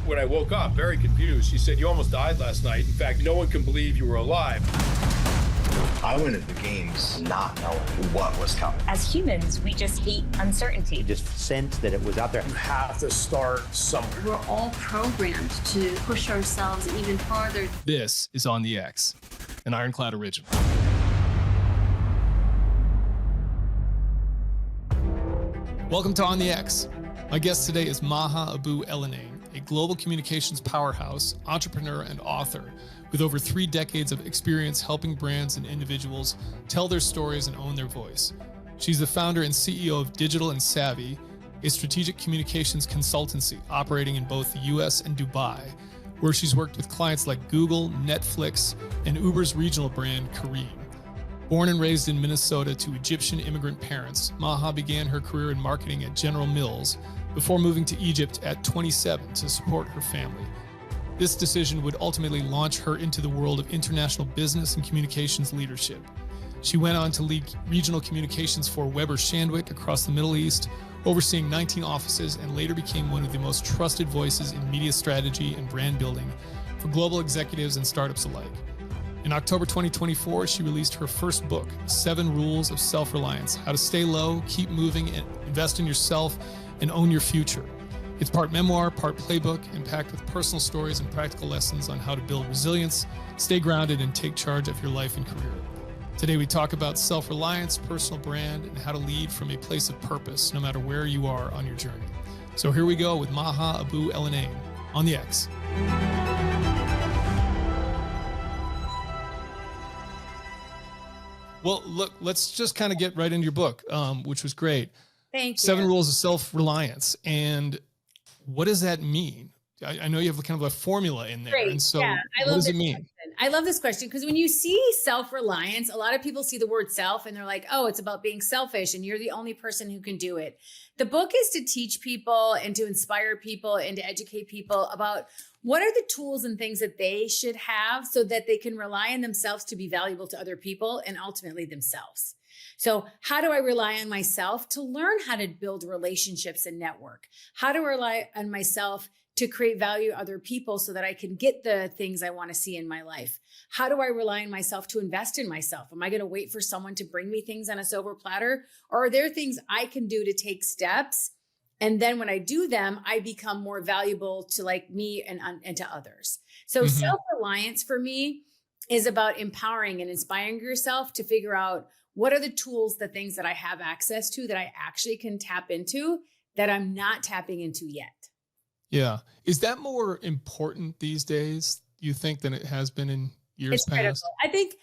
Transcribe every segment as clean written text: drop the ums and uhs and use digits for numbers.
When I woke up, very confused, she said, "You almost died last night. In fact, no one can believe you were alive." I went into the games not knowing what was coming. As humans, we just hate uncertainty. Just sense that it was out there. You have to start somewhere. We're all programmed to push ourselves even farther. This is On the X, an IRONCLAD original. Welcome to On the X. My guest today is Maha Abouelenein, a global communications powerhouse, entrepreneur, and author with over 3 decades of experience helping brands and individuals tell their stories and own their voice. She's the founder and CEO of Digital and Savvy, a strategic communications consultancy operating in both the US and Dubai, where she's worked with clients like Google, Netflix, and Uber's regional brand, Careem. Born and raised in Minnesota to Egyptian immigrant parents, Maha began her career in marketing at General Mills before moving to Egypt at 27 to support her family. This decision would ultimately launch her into the world of international business and communications leadership. She went on to lead regional communications for Weber Shandwick across the Middle East, overseeing 19 offices, and later became one of the most trusted voices in media strategy and brand building for global executives and startups alike. In October 2024, she released her first book, 7 Rules of Self-Reliance: How to Stay Low, Keep Moving, and Invest in Yourself, and Own Your Future. It's part memoir, part playbook, and packed with personal stories and practical lessons on how to build resilience, stay grounded, and take charge of your life and career. Today, we talk about self-reliance, personal brand, and how to lead from a place of purpose, no matter where you are on your journey. So here we go with Maha Abouelenein on the X. Well, look, let's just kind of get right into your book, which was great. Thank you. 7 Rules of Self-Reliance. And what does that mean? I know you have kind of a formula in there. Great. And so yeah, what does it mean? Question. I love this question because when you see self-reliance, a lot of people see the word self and they're like, oh, it's about being selfish and you're the only person who can do it. The book is to teach people and to inspire people and to educate people about what are the tools and things that they should have so that they can rely on themselves to be valuable to other people and ultimately themselves. So how do I rely on myself to learn how to build relationships and network? How do I rely on myself to create value to other people so that I can get the things I want to see in my life? How do I rely on myself to invest in myself? Am I going to wait for someone to bring me things on a silver platter? Or are there things I can do to take steps? And then when I do them, I become more valuable to like me and to others. So self-reliance for me is about empowering and inspiring yourself to figure out what are the tools, the things that I have access to that I actually can tap into that I'm not tapping into yet. Yeah. Is that more important these days, you think, than it has been in years past? Critical.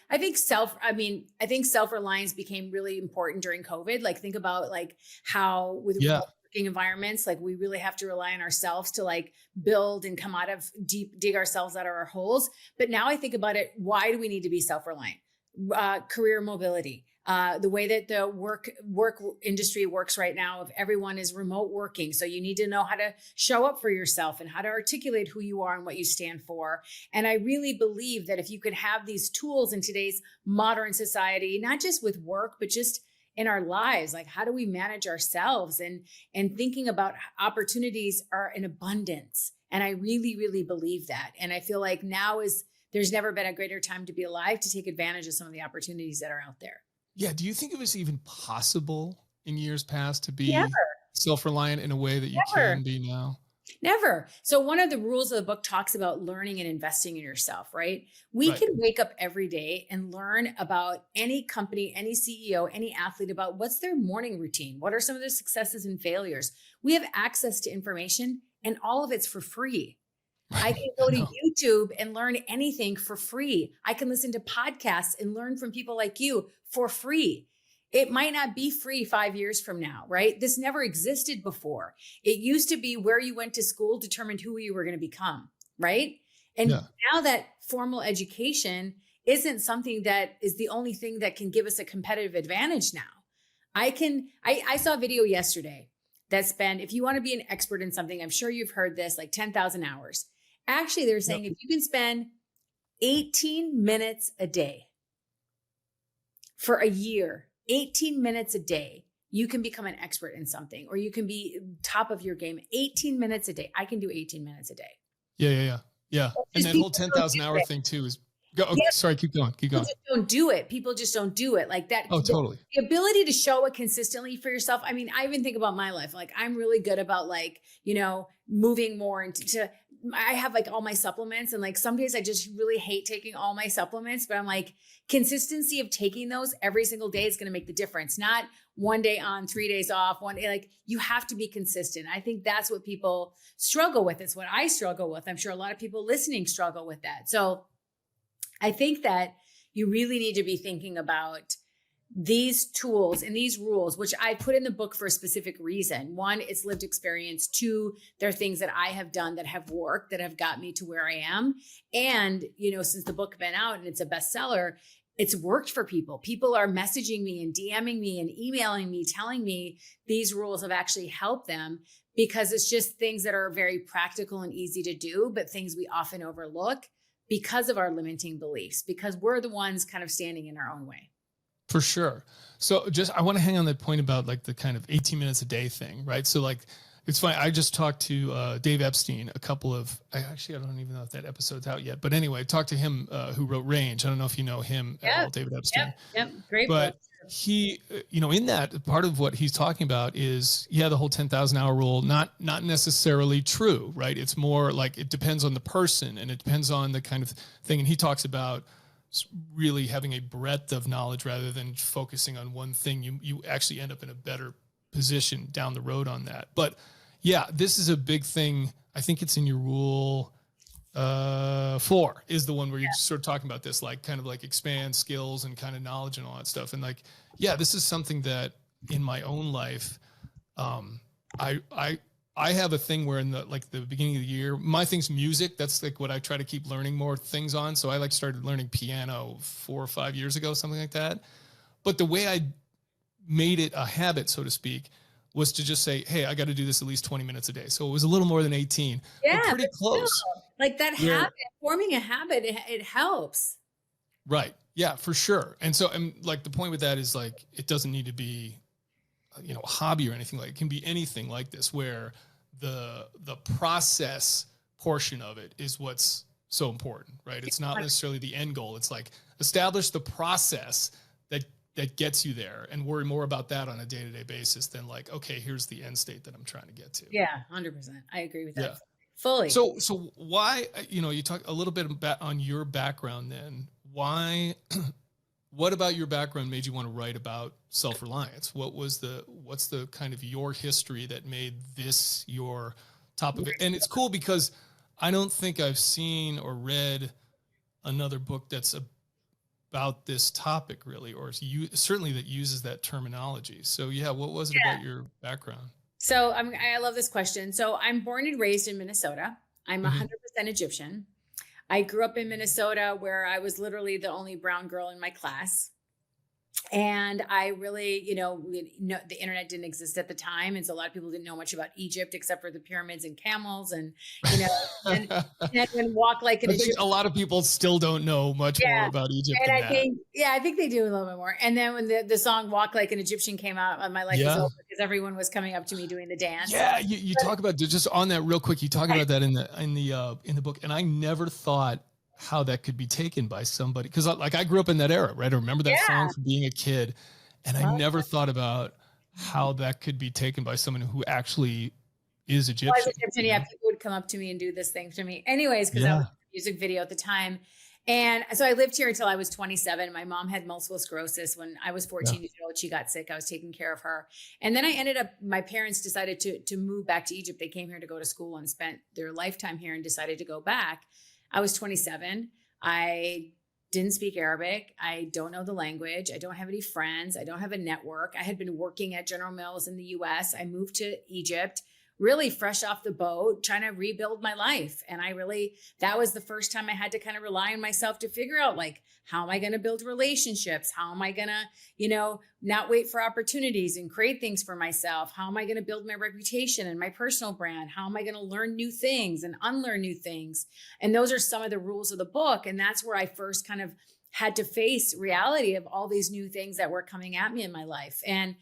I think self-reliance became really important during COVID. Like think about like how with working environments, like we really have to rely on ourselves to like build and come out of dig ourselves out of our holes. But now I think about it, why do we need to be self-reliant? Career mobility. The way that the work industry works right now, if everyone is remote working. So you need to know how to show up for yourself and how to articulate who you are and what you stand for. And I really believe that if you could have these tools in today's modern society, not just with work, but just in our lives, like how do we manage ourselves and thinking about opportunities are in abundance. And I really, really believe that. And I feel like there's never been a greater time to be alive to take advantage of some of the opportunities that are out there. Yeah. Do you think it was even possible in years past to be self-reliant in a way that you can be now? Never. So one of the rules of the book talks about learning and investing in yourself, right? We can wake up every day and learn about any company, any CEO, any athlete about what's their morning routine. What are some of their successes and failures? We have access to information and all of it's for free. I can go to YouTube and learn anything for free. I can listen to podcasts and learn from people like you for free. It might not be free 5 years from now, right? This never existed before. It used to be where you went to school determined who you were going to become, right? And now that formal education isn't something that is the only thing that can give us a competitive advantage now. I saw a video yesterday that if you want to be an expert in something, I'm sure you've heard this, like 10,000 hours. Actually, they're saying if you can spend 18 minutes a day for a year, 18 minutes a day, you can become an expert in something, or you can be top of your game. 18 minutes a day. I can do 18 minutes a day. Yeah. And that whole 10,000 hour thing too is go. Okay, sorry, keep going. People just don't do it. People just don't do it like that. Oh, totally. The ability to show it consistently for yourself. I mean, I even think about my life. Like I'm really good about like, moving more into, I have like all my supplements, and like some days I just really hate taking all my supplements, but I'm like, consistency of taking those every single day is going to make the difference. Not one day on, 3 days off, one day, like you have to be consistent. I think that's what people struggle with. It's what I struggle with. I'm sure a lot of people listening struggle with that. So I think that you really need to be thinking about these tools and these rules, which I put in the book for a specific reason. One, it's lived experience. Two, there are things that I have done that have worked, that have got me to where I am. And, since the book been out and it's a bestseller, it's worked for people. People are messaging me and DMing me and emailing me, telling me these rules have actually helped them, because it's just things that are very practical and easy to do, but things we often overlook because of our limiting beliefs, because we're the ones kind of standing in our own way. For sure. So I want to hang on that point about like the kind of 18 minutes a day thing, right? So like, it's funny. I just talked to Dave Epstein I don't even know if that episode's out yet, but anyway, I talked to him who wrote Range. I don't know if you know him at all, David Epstein. Yep. Great. But book. he, in that part of what he's talking about is, the whole 10,000 hour rule, not necessarily true, right? It's more like it depends on the person and it depends on the kind of thing. And he talks about really having a breadth of knowledge rather than focusing on one thing. You actually end up in a better position down the road on that. But yeah, this is a big thing. I think it's in your rule 4 is the one where you're sort of talking about this, like kind of like expand skills and kind of knowledge and all that stuff. And like, this is something that in my own life, I have a thing where in the beginning of the year, my thing's music. That's like what I try to keep learning more things on. So I started learning piano 4 or 5 years ago, something like that. But the way I made it a habit, so to speak, was to just say, hey, I got to do this at least 20 minutes a day. So it was a little more than 18, but pretty close. Like that habit, forming a habit, it helps. Right. Yeah, for sure. And so, like the point with that is like, it doesn't need to be, a hobby or anything. Like it can be anything like this, where the process portion of it is what's so important, right? It's not necessarily the end goal. It's like establish the process that gets you there, and worry more about that on a day-to-day basis than like, okay, here's the end state that I'm trying to get to. Yeah, 100%. I agree with that fully. So why, you talk a little bit about on your background then. Why, what about your background made you want to write about self-reliance? What's the kind of your history that made this your top of it? And it's cool because I don't think I've seen or read another book that's about this topic really, or certainly that uses that terminology. So what was it about your background? So I love this question. So I'm born and raised in Minnesota. I'm 100% Egyptian. I grew up in Minnesota where I was literally the only brown girl in my class. And I really, the internet didn't exist at the time. And so a lot of people didn't know much about Egypt except for the pyramids and camels and, and walk like an Egyptian. A lot of people still don't know much more about Egypt. And I think they do a little bit more. And then when the song Walk Like an Egyptian came out, my life was over because everyone was coming up to me doing the dance. Yeah. You talk about, just on that real quick, you talk about that in the book. And I never thought how that could be taken by somebody. Cause like I grew up in that era, right? I remember that song from being a kid, and I never thought about how that could be taken by someone who actually is Egyptian. Well, I was Egyptian, people would come up to me and do this thing to me anyways, cause I was in a music video at the time. And so I lived here until I was 27. My mom had multiple sclerosis. When I was 14 years old, she got sick. I was taking care of her. And then my parents decided to move back to Egypt. They came here to go to school and spent their lifetime here and decided to go back. I was 27. I didn't speak Arabic. I don't know the language. I don't have any friends. I don't have a network. I had been working at General Mills in the US. I moved to Egypt, really fresh off the boat, trying to rebuild my life. And that was the first time I had to kind of rely on myself to figure out, like, how am I going to build relationships? How am I going to, not wait for opportunities and create things for myself? How am I going to build my reputation and my personal brand? How am I going to learn new things and unlearn new things? And those are some of the rules of the book. And that's where I first kind of had to face reality of all these new things that were coming at me in my life. And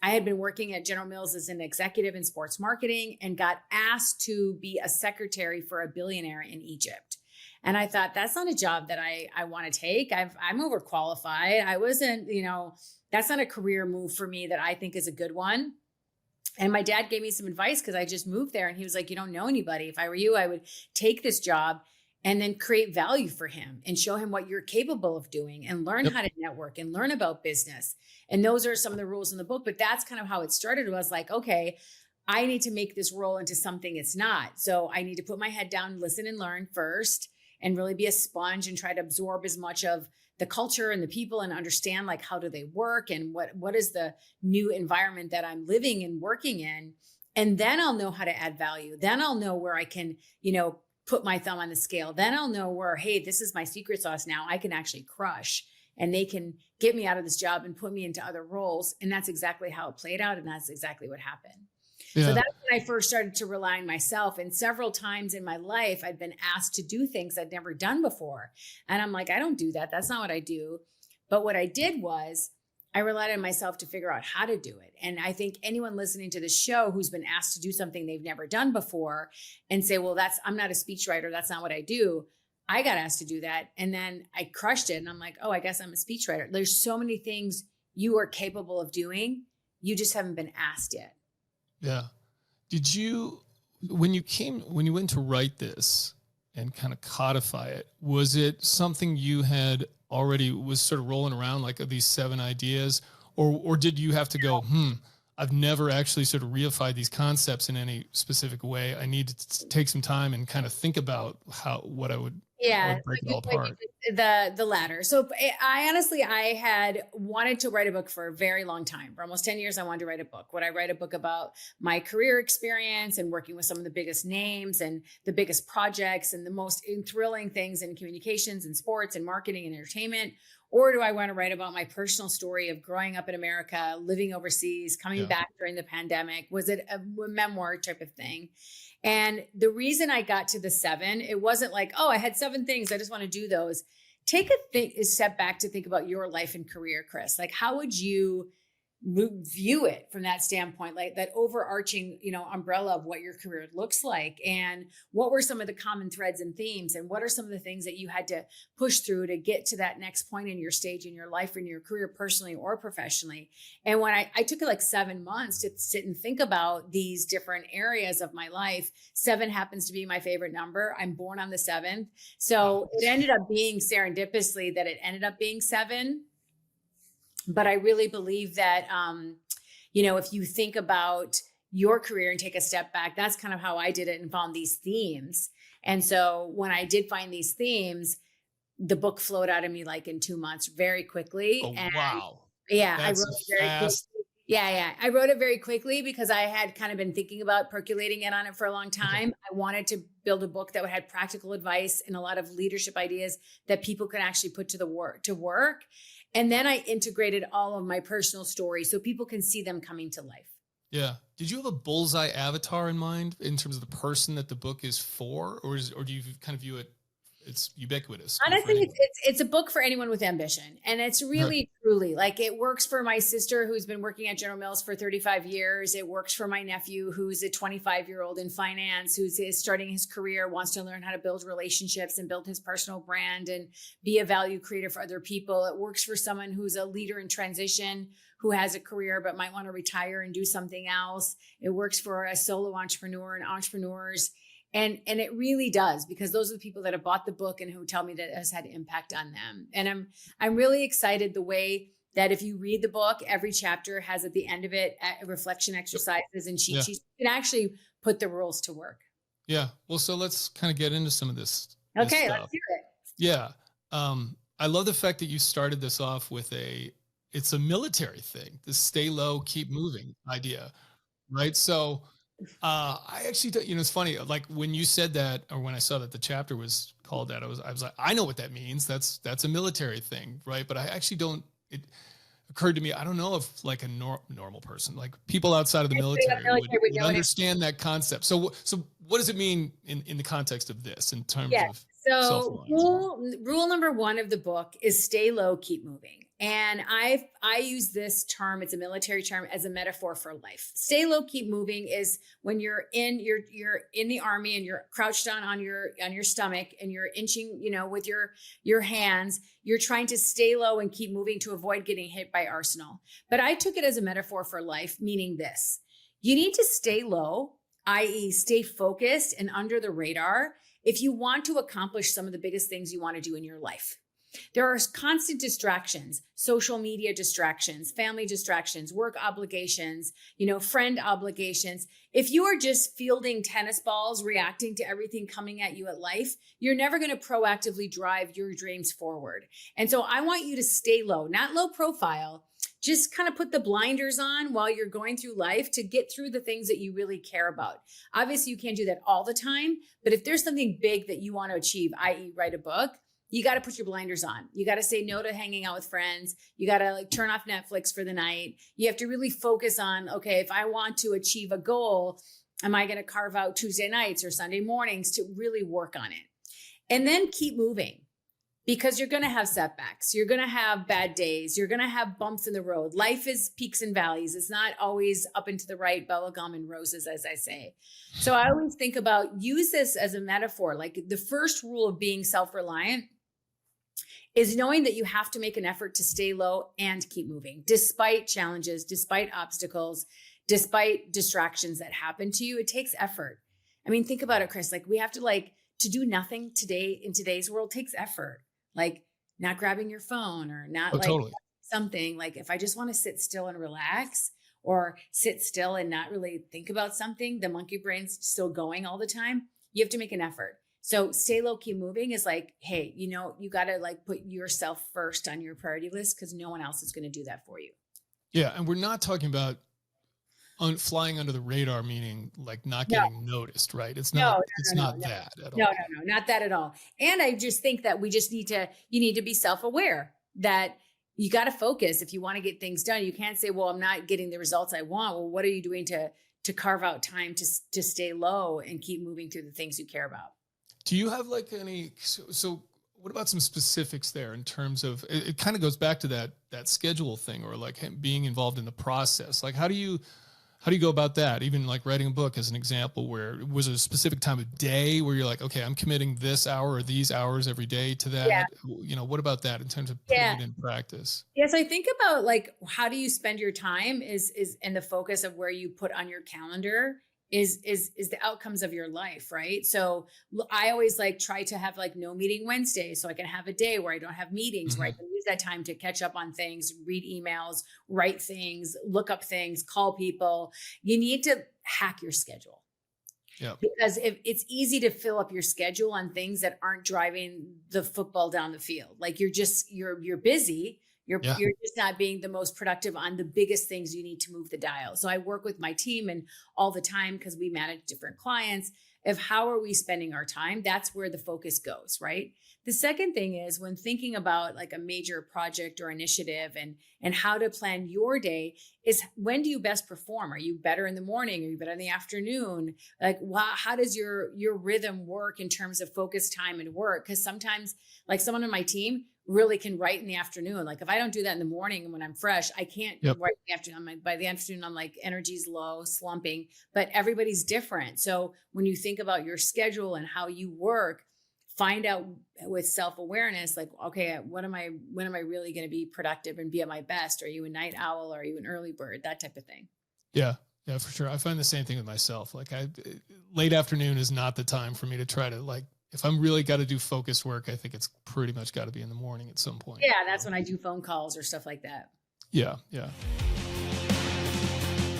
I had been working at General Mills as an executive in sports marketing and got asked to be a secretary for a billionaire in Egypt. And I thought, that's not a job that I want to take. I'm overqualified. I wasn't, that's not a career move for me that I think is a good one. And my dad gave me some advice because I just moved there, and he was like, you don't know anybody. If I were you, I would take this job and then create value for him and show him what you're capable of doing and learn how to network and learn about business. And those are some of the rules in the book, but that's kind of how it started. It was like, okay, I need to make this role into something it's not. So I need to put my head down, listen and learn first, and really be a sponge and try to absorb as much of the culture and the people and understand like how do they work and what is the new environment that I'm living and working in. And then I'll know how to add value. Then I'll know where I can, put my thumb on the scale. Then I'll know where, hey, this is my secret sauce now. I can actually crush, and they can get me out of this job and put me into other roles. And that's exactly how it played out. And that's exactly what happened. Yeah. So that's when I first started to rely on myself. And several times in my life, I'd been asked to do things I'd never done before. And I'm like, I don't do that. That's not what I do. But what I did was I relied on myself to figure out how to do it. And I think anyone listening to this show who's been asked to do something they've never done before and say, well, I'm not a speechwriter. That's not what I do. I got asked to do that. And then I crushed it. And I'm like, oh, I guess I'm a speechwriter. There's so many things you are capable of doing. You just haven't been asked yet. Yeah. Did you, when you went to write this and kind of codify it, was it something you had already was sort of rolling around like these 7 ideas, or did you have to go, I've never actually sort of reified these concepts in any specific way. I need to take some time and kind of think about what I would break it all apart. The latter. So I had wanted to write a book for a very long time. For almost 10 years, I wanted to write a book. Would I write a book about my career experience and working with some of the biggest names and the biggest projects and the most thrilling things in communications and sports and marketing and entertainment? Or do I want to write about my personal story of growing up in America, living overseas, coming back during the pandemic? Was it a memoir type of thing? And the reason I got to the 7, it wasn't like, oh, I had 7 things, I just want to do those. Take a step back to think about your life and career, Chris. Like, how would you view it from that standpoint, like that overarching, umbrella of what your career looks like, and what were some of the common threads and themes, and what are some of the things that you had to push through to get to that next point in your stage in your life, in your career, personally or professionally. And when I took it like 7 months to sit and think about these different areas of my life. 7 happens to be my favorite number. I'm born on the 7th. So it ended up being serendipitously that it ended up being 7. But I really believe that, if you think about your career and take a step back, that's kind of how I did it and found these themes. And so when I did find these themes, the book flowed out of me like in 2 months, very quickly. Oh, and wow. Yeah, I wrote it very quickly. Yeah. I wrote it very quickly because I had kind of been thinking about percolating it on it for a long time. Okay. I wanted to build a book that would have practical advice and a lot of leadership ideas that people could actually put to work. And then I integrated all of my personal stories so people can see them coming to life. Yeah. Did you have a bullseye avatar in mind in terms of the person that the book is for, or do you kind of view it, it's ubiquitous? Honestly, it's a book for anyone with ambition. And it's really, truly like it works for my sister who's been working at General Mills for 35 years. It works for my nephew who's a 25-year-old in finance, who's starting his career, wants to learn how to build relationships and build his personal brand and be a value creator for other people. It works for someone who's a leader in transition, who has a career but might want to retire and do something else. It works for a solo entrepreneur and entrepreneurs. And it really does, because those are the people that have bought the book and who tell me that it has had impact on them. And I'm really excited the way that if you read the book, every chapter has at the end of it reflection exercises and cheat sheets. You can actually put the rules to work. Yeah. Well, so let's kind of get into some of this. Okay, let's do it. Yeah. I love the fact that you started this off with it's a military thing, the stay low, keep moving idea, right? So I actually, it's funny, like when you said that, or when I saw that the chapter was called that, I was like, I know what that means. That's a military thing, right? But I actually it occurred to me, I don't know if like a normal person, like people outside of the military would understand that concept. So what does it mean in the context of this, in terms of so rule number 1 of the book is stay low, keep moving. And I use this term, it's a military term, as a metaphor for life. Stay low, keep moving is when you're in the army and you're crouched down on your stomach and you're inching, with your hands, you're trying to stay low and keep moving to avoid getting hit by arsenal. But I took it as a metaphor for life, meaning this: you need to stay low, i.e. stay focused and under the radar if you want to accomplish some of the biggest things you want to do in your life. There are constant distractions, social media distractions, family distractions, work obligations, friend obligations. If you are just fielding tennis balls, reacting to everything coming at you at life, you're never going to proactively drive your dreams forward. And so I want you to stay low, not low profile. Just kind of put the blinders on while you're going through life to get through the things that you really care about. Obviously, you can't do that all the time, but if there's something big that you want to achieve, i.e. write a book, you got to put your blinders on. You got to say no to hanging out with friends. You got to turn off Netflix for the night. You have to really focus on, okay, if I want to achieve a goal, am I going to carve out Tuesday nights or Sunday mornings to really work on it? And then keep moving, because you're going to have setbacks. You're going to have bad days. You're going to have bumps in the road. Life is peaks and valleys. It's not always up and to the right, bubblegum and roses, as I say. So I always think about, use this as a metaphor. Like the first rule of being self-reliant is knowing that you have to make an effort to stay low and keep moving, despite challenges, despite obstacles, despite distractions that happen to you. It takes effort. I mean, think about it, Chris. Like we have to do nothing today in today's world takes effort. Like not grabbing your phone or not totally. Something like, if I just want to sit still and relax, or sit still and not really think about something, the monkey brain's still going all the time. You have to make an effort. So stay low, keep moving is like, hey, you got to put yourself first on your priority list, because no one else is going to do that for you. Yeah. And we're not talking about flying under the radar, meaning like not getting noticed, right? It's not, that at all. No, not that at all. And I just think that you need to be self-aware that you got to focus. If you want to get things done, you can't say, well, I'm not getting the results I want. Well, what are you doing to carve out time to stay low and keep moving through the things you care about? Do you have so what about some specifics there in terms of, it kind of goes back to that schedule thing, or like being involved in the process. Like, how do you go about that? Even like writing a book as an example, where was there a specific time of day where you're like, okay, I'm committing this hour or these hours every day to that? Yeah. What about that in terms of putting it in practice? Yes. I think about how do you spend your time is and the focus of where you put on your calendar is the outcomes of your life, right? So I always try to have no meeting Wednesday, so I can have a day where I don't have meetings, where I can use that time to catch up on things, read emails, write things, look up things, call people. You need to hack your schedule. Yeah. Because if it's easy to fill up your schedule on things that aren't driving the football down the field. Like you're busy. You're just not being the most productive on the biggest things you need to move the dial. So I work with my team and all the time, because we manage different clients, of how are we spending our time? That's where the focus goes, right? The second thing is when thinking about a major project or initiative and how to plan your day is, when do you best perform? Are you better in the morning? Are you better in the afternoon? How does your rhythm work in terms of focus time and work? Because sometimes someone on my team really can write in the afternoon. If I don't do that in the morning when I'm fresh, I can't write in the afternoon. By the afternoon, I'm energy's low, slumping, but everybody's different. So when you think about your schedule and how you work, find out with self-awareness, okay, when am I really going to be productive and be at my best? Are you a night owl? Are you an early bird? That type of thing. Yeah. Yeah, for sure. I find the same thing with myself. Late afternoon is not the time for me to try to if I'm really got to do focused work, I think it's pretty much got to be in the morning at some point. Yeah, that's when I do phone calls or stuff like that. Yeah.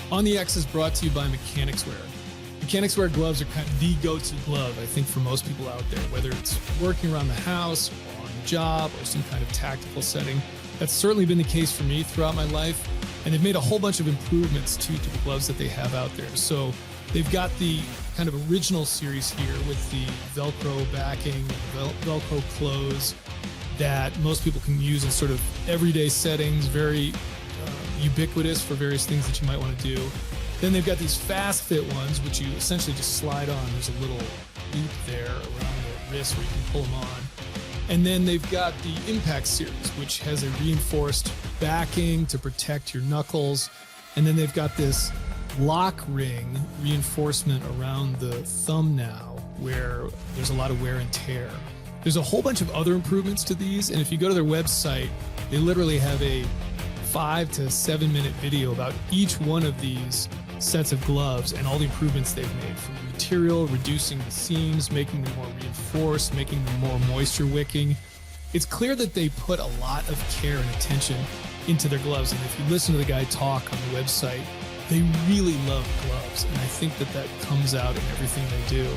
On the X is brought to you by Mechanics Wear. Mechanics Wear gloves are kind of the go-to glove, I think, for most people out there, whether it's working around the house or on the job or some kind of tactical setting. That's certainly been the case for me throughout my life. And they've made a whole bunch of improvements to the gloves that they have out there. So they've got the kind of original series here with the Velcro backing, Velcro close that most people can use in sort of everyday settings, very ubiquitous for various things that you might want to do. Then they've got these fast fit ones, which you essentially just slide on. There's a little loop there around the wrist where you can pull them on. And then they've got the Impact series, which has a reinforced backing to protect your knuckles. And then they've got this lock ring reinforcement around the thumb now, where there's a lot of wear and tear. There's a whole bunch of other improvements to these. And if you go to their website, they literally have a 5 to 7 minute video about each one of these sets of gloves and all the improvements they've made, from the material, reducing the seams, making them more reinforced, making them more moisture wicking. It's clear that they put a lot of care and attention into their gloves. And if you listen to the guy talk on the website, they really love gloves. And I think that that comes out in everything they do.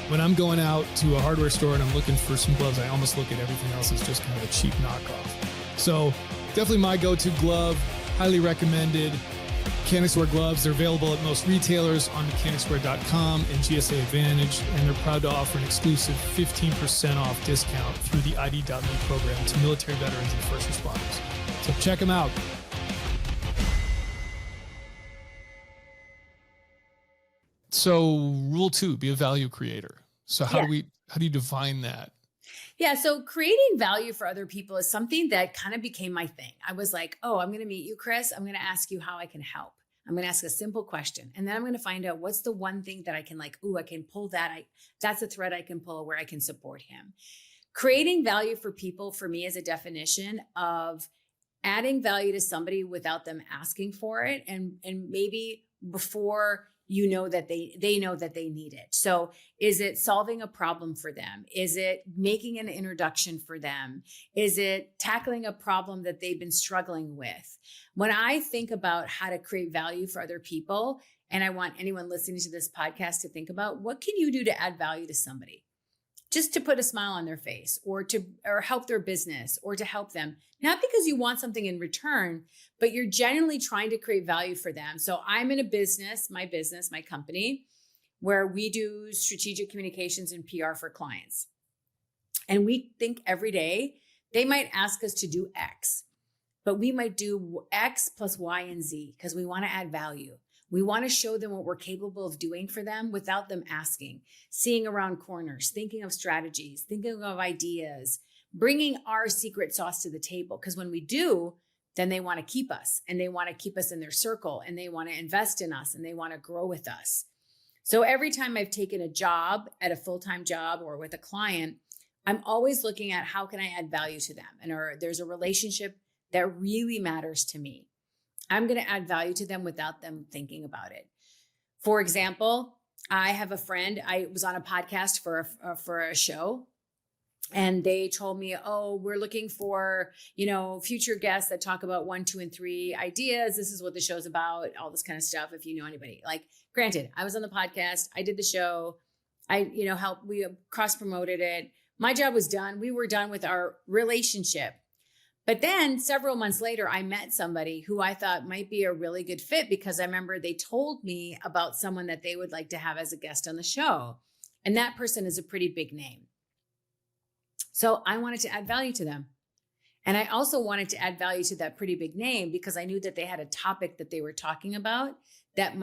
When I'm going out to a hardware store and I'm looking for some gloves, I almost look at everything else as just kind of a cheap knockoff. So definitely my go-to glove, highly recommended. Mechanicswear gloves, they're available at most retailers on mechanicswear.com and GSA Advantage, and they're proud to offer an exclusive 15% off discount through the ID.me program to military veterans and first responders. So check them out. So rule 2, be a value creator. So how do you define that? Yeah. So creating value for other people is something that kind of became my thing. I was like, oh, I'm going to meet you, Chris. I'm going to ask you how I can help. I'm going to ask a simple question. And then I'm going to find out what's the one thing that I can I can pull that. That's a thread I can pull where I can support him. Creating value for people for me is a definition of adding value to somebody without them asking for it. And maybe before you know that they know that they need it. So is it solving a problem for them? Is it making an introduction for them? Is it tackling a problem that they've been struggling with? When I think about how to create value for other people, and I want anyone listening to this podcast to think about, what can you do to add value to somebody? Just to put a smile on their face, or help their business, or to help them, not because you want something in return, but you're genuinely trying to create value for them. So I'm in a business, my company, where we do strategic communications and PR for clients. And we think every day they might ask us to do X, but we might do X plus Y and Z because we want to add value. We want to show them what we're capable of doing for them without them asking, seeing around corners, thinking of strategies, thinking of ideas, bringing our secret sauce to the table. Because when we do, then they want to keep us, and they want to keep us in their circle, and they want to invest in us, and they want to grow with us. So every time I've taken a job at a full-time job or with a client, I'm always looking at how can I add value to them? And there's a relationship that really matters to me. I'm going to add value to them without them thinking about it. For example, I have a friend, I was on a podcast for a show, and they told me, oh, we're looking for, future guests that talk about 1, 2, and 3 ideas. This is what the show's about, all this kind of stuff. If you know anybody, granted, I was on the podcast, I did the show, I helped, we cross promoted it. My job was done. We were done with our relationship. But then several months later, I met somebody who I thought might be a really good fit, because I remember they told me about someone that they would like to have as a guest on the show. And that person is a pretty big name. So I wanted to add value to them. And I also wanted to add value to that pretty big name because I knew that they had a topic that they were talking about that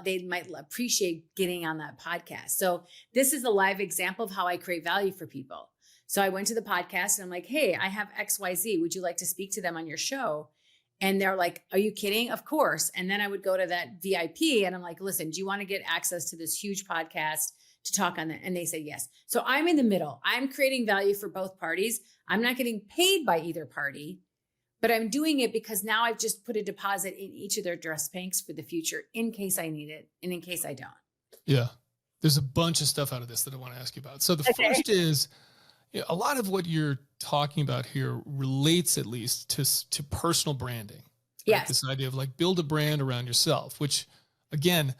they might appreciate getting on that podcast. So this is a live example of how I create value for people. So I went to the podcast and I'm like, hey, I have XYZ. Would you like to speak to them on your show? And they're like, are you kidding? Of course. And then I would go to that VIP and I'm like, listen, do you want to get access to this huge podcast to talk on that? And they said, yes. So I'm in the middle. I'm creating value for both parties. I'm not getting paid by either party, but I'm doing it because now I've just put a deposit in each of their dress banks for the future in case I need it and in case I don't. Yeah. There's a bunch of stuff out of this that I want to ask you about. So the first is, a lot of what you're talking about here relates at least to personal branding. Right? Yes. This idea of build a brand around yourself, which again,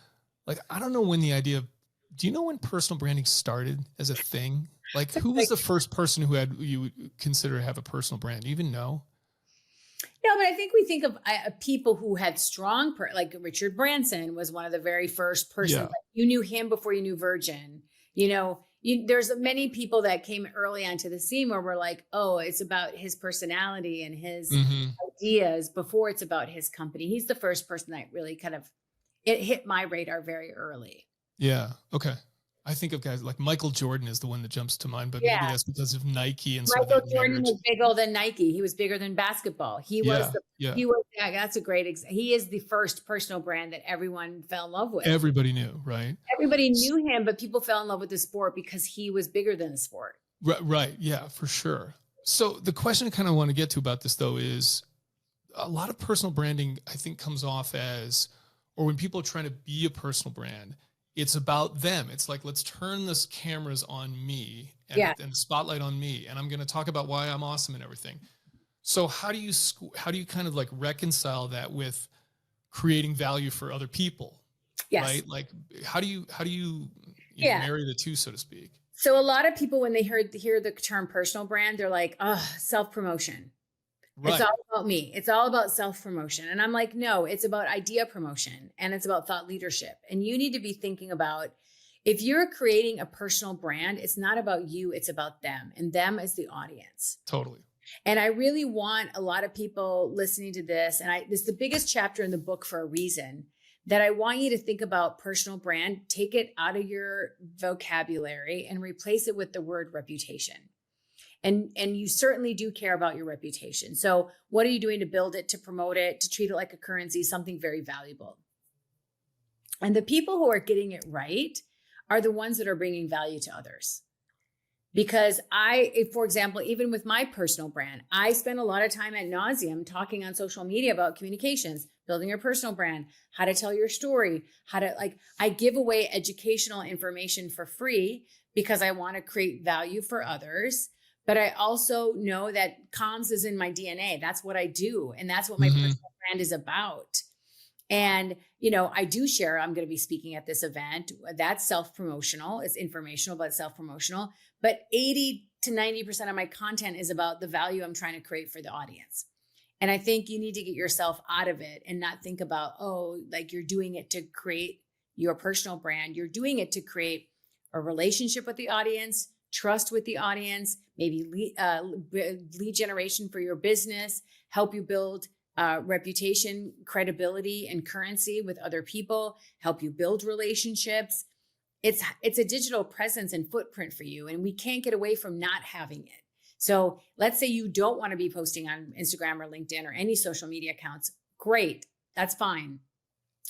I don't know when the idea of, do you know when personal branding started as a thing? Who was the first person who you would consider have a personal brand? Do you even know? No, but I think we think of people who had strong, Richard Branson was one of the very first persons. Yeah. You knew him before you knew Virgin. There's many people that came early onto the scene where we're like, oh, it's about his personality and his ideas before it's about his company. He's the first person that really it hit my radar very early. Yeah. Okay. I think of guys like Michael Jordan is the one that jumps to mind, but maybe Yeah. that's because of Nike and sort of Michael that Jordan marriage. was bigger than Nike. He was bigger than basketball. He was yeah, that's a great he is the first personal brand that everyone fell in love with. Everybody knew, right? Everybody knew him, but people fell in love with the sport because he was bigger than the sport. Right. Yeah, for sure. So the question I kind of want to get to about this though is a lot of personal branding, I think, comes off as, or when people are trying to be a personal brand, it's about them. It's like, let's turn this cameras on me and, and the spotlight on me. And I'm going to talk about why I'm awesome and everything. So how do you kind of like reconcile that with creating value for other people? Yes. Right? Like, how do you know, marry the two, so to speak? So a lot of people, when they hear the term personal brand, they're like, oh, self-promotion. Right. It's all about me. It's all about self-promotion. And I'm like, no, it's about idea promotion and it's about thought leadership. And you need to be thinking about, if you're creating a personal brand, it's not about you, it's about them, and them as the audience. Totally. And I really want a lot of people listening to this, and this is the biggest chapter in the book for a reason, that I want you to think about personal brand, take it out of your vocabulary and replace it with the word reputation. And you certainly do care about your reputation. So what are you doing to build it, to promote it, to treat it like a currency, something very valuable? And the people who are getting it right are the ones that are bringing value to others. Because for example, even with my personal brand, I spend a lot of time ad nauseum talking on social media about communications, building your personal brand, how to tell your story, I give away educational information for free because I want to create value for others. But I also know that comms is in my DNA. That's what I do. And that's what my personal brand is about. And, I do share, I'm going to be speaking at this event. That's self-promotional. It's informational, but self-promotional. But 80 to 90% of my content is about the value I'm trying to create for the audience. And I think you need to get yourself out of it and not think about, you're doing it to create your personal brand. You're doing it to create a relationship with the audience, trust with the audience, maybe lead generation for your business, help you build reputation, credibility, and currency with other people, help you build relationships. It's a digital presence and footprint for you, and we can't get away from not having it. So let's say you don't want to be posting on Instagram or LinkedIn or any social media accounts. Great, that's fine.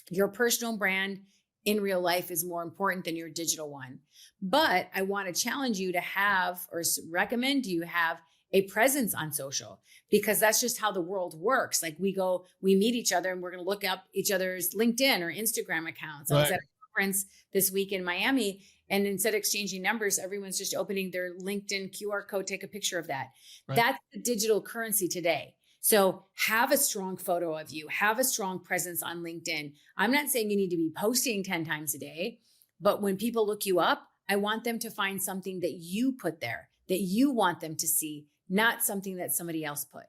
Your personal brand in real life is more important than your digital one. But I want to challenge you to have, or recommend you have, a presence on social, because that's just how the world works. Like we meet each other and we're going to look up each other's LinkedIn or Instagram accounts. Right. I was at a conference this week in Miami, and instead of exchanging numbers, everyone's just opening their LinkedIn QR code, take a picture of that. Right. That's the digital currency today. So have a strong photo of you, have a strong presence on LinkedIn. I'm not saying you need to be posting 10 times a day, but when people look you up, I want them to find something that you put there, that you want them to see, not something that somebody else put.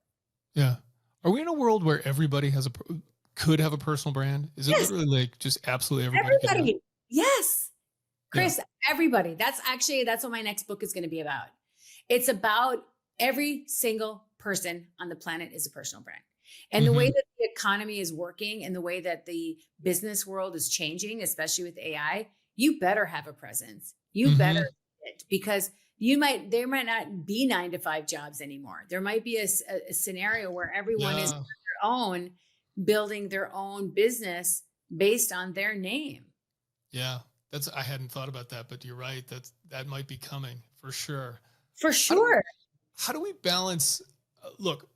Yeah. Are we in a world where everybody could have a personal brand? Is it literally like just absolutely everybody? Everybody. Yes. Chris, everybody. That's what my next book is going to be about. It's about every single person on the planet is a personal brand. And the way that the economy is working and the way that the business world is changing, especially with AI, you better have a presence. You better, because there might not be 9-to-5 jobs anymore. There might be a scenario where everyone is on their own, building their own business based on their name. Yeah, I hadn't thought about that, but you're right. That might be coming for sure. For sure. How do we balance? Look,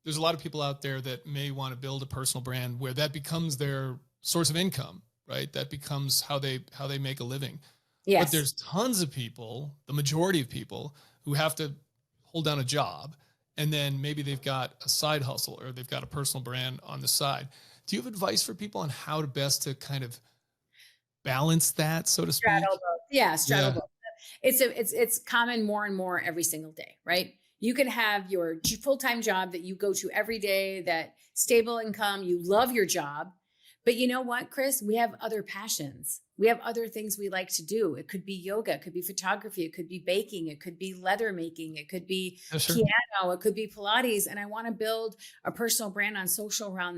there's a lot of people out there that may want to build a personal brand where that becomes their source of income, right? That becomes how they make a living. Yes. But there's tons of people, the majority of people, who have to hold down a job, and then maybe they've got a side hustle or they've got a personal brand on the side. Do you have advice for people on how to best to kind of balance that, so to speak? Straddle both. Yeah, straddle both. It's common more and more every single day, right? You can have your full-time job that you go to every day, that stable income, you love your job. But you know what, Chris? We have other passions. We have other things we like to do. It could be yoga, it could be photography, it could be baking, it could be leather making, it could be piano, it could be Pilates. And I want to build a personal brand on social around